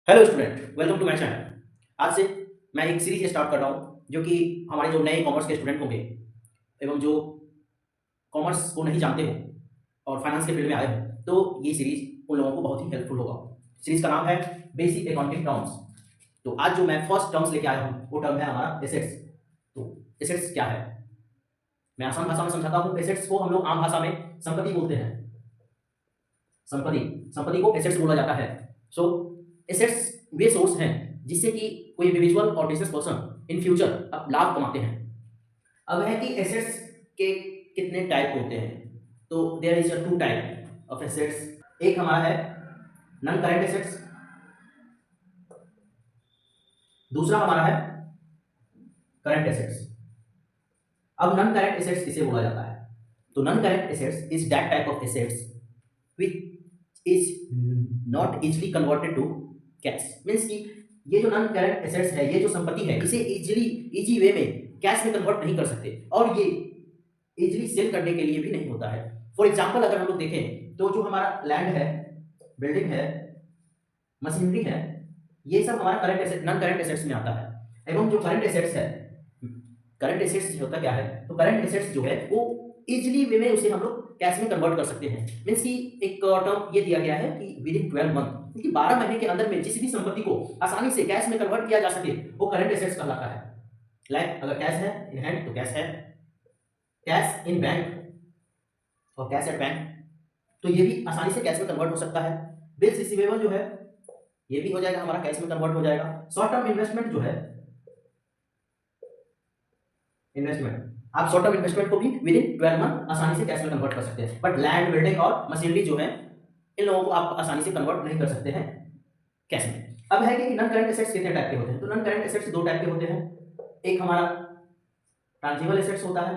Hello student, welcome to my channel. आज से मैं एक सीरीज स्टार्ट कर रहा हूँ जो कि हमारे जो नए कॉमर्स के स्टूडेंट होंगे एवं जो कॉमर्स को नहीं जानते हो और फाइनेंस के फील्ड में आए हो, तो ये सीरीज उन लोगों को बहुत ही हेल्पफुल होगा। सीरीज का नाम है बेसिक अकाउंटिंग टर्म्स। तो आज जो मैं फर्स्ट टर्म्स लेके आया हूँ वो टर्म है हमारा एसेट्स। तो एसेट्स क्या है, मैं आसान भाषा में समझाता हूँ। एसेट्स को हम लोग आम भाषा में संपत्ति बोलते हैं। संपत्ति संपत्ति को एसेट्स बोला जाता है। सो एसेट्स वे सोर्स हैं जिससे कि कोई इंडिविजुअल और बिजनेस पर्सन इन फ्यूचर अब लाभ कमाते हैं। अब है कि एसेट्स के कितने टाइप होते हैं, तो there is a two type of assets. एक हमारा है नॉन करेंट एसेट्स, दूसरा हमारा है करंट एसेट्स। अब नॉन करेंट एसेट्स किसे बोला जाता है, तो non current assets is that type of assets which is not easily converted to cash. Means कि ये जो नॉन करंट एसेट्स है, ये जो संपत्ति है, इसे इजी वे में कैश में कन्वर्ट नहीं कर सकते और ये इजीली सेल करने के लिए भी नहीं होता है। फॉर एग्जांपल अगर हम लोग देखें तो जो हमारा लैंड है, बिल्डिंग है, मशीनरी है, ये सब हमारा current asset non current assets में आता है। एवं जो करंट एसेट्स है, करंट एसेट्स होता क्या है, तो करंट एसेट्स जो है वो इजीली वे में उसे हम लोग कैश में कन्वर्ट कर सकते हैं। मीन्स कि एक टर्म ये दिया गया है कि विद इन 12 मंथ, क्योंकि 12 महीने के अंदर में जिस भी संपत्ति को आसानी से कैश में कन्वर्ट किया जा सके वो करंट एसेट्स कहलाता है। लाइक अगर कैश है इन हैंड तो कैश है, कैश इन बैंक और कैश एट बैंक, तो ये भी आसानी से कैश में कन्वर्ट हो सकता है। बिल्स रिसीवेबल जो है ये भी हो जाएगा, हमारा कैश में कन्वर्ट हो जाएगा। शॉर्ट टर्म इन्वेस्टमेंट जो है, इन्वेस्टमेंट आप शॉर्ट टर्म इन्वेस्टमेंट को भी विद इन 12 मंथ आसानी से कैश में कन्वर्ट कर सकते हैं। बट लैंड, बिल्डिंग और मशीनरी जो है, इन लोगों को आप आसानी से कन्वर्ट नहीं कर सकते हैं कैश में। अब है कि नॉन करंट एसेट्स कितने टाइप के होते हैं, तो नॉन करंट एसेट्स दो टाइप के होते हैं। एक हमारा ट्रांजिबल एसेट्स होता है,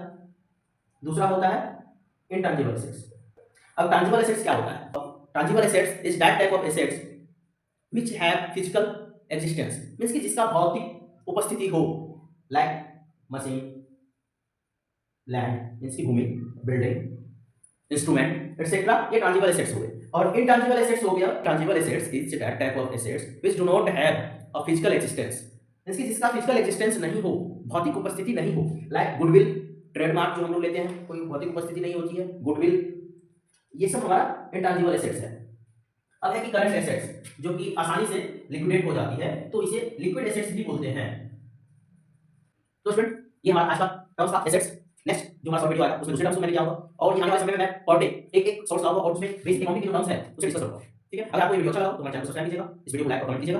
दूसरा होता है इनटैंजिबल एसेट्स। अब ट्रांजिबल एसेट्स क्या होता है, tangible assets is that type of assets which have physical existence. Means कि जिसका भौतिक उपस्थिति हो, लाइक मशीन, लैंड मींस की भूमि, बिल्डिंग, इंस्ट्रूमेंट एटसेट्रा, ये ट्रांजिबल एसेट्स हो गए। और इनटैंजिबल एसेट्स हो गया, tangible assets is that type of assets which do not have a physical existence. Means कि जिसका फिजिकल एग्जिस्टेंस नहीं हो, भौतिक उपस्थिति नहीं हो, लाइक गुडविल, ट्रेडमार्क जो हम लोग लेते हैं, कोई भौतिक उपस्थिति नहीं होती है, गुडविल, ये सब हमारा इनटैंजिबल एसेट्स है। अब है कि करंट एसेट्स जो कि आसानी से लिक्विडेट हो जाती है, तो इसे लिक्विड एसेट्स भी बोलते हैं। तो स्टूडेंट ये हमारा आज का टर्म्स था एसेट्स। नेक्स्ट जो हमारा वीडियो आएगा उसमें दूसरे टर्म्स को मैंने किया होगा, और ये आने वाले समय में मैं पर डे एक सोर्स लाऊंगा और उसमें बेसिक अकाउंटिंग के जो टर्म्स है उसे डिस्कस करूंगा। ठीक है, अगर आपको ये वीडियो अच्छा लगा तो हमारे चैनल को सब्सक्राइब कीजिएगा, इस वीडियो को लाइक और कमेंट कीजिएगा।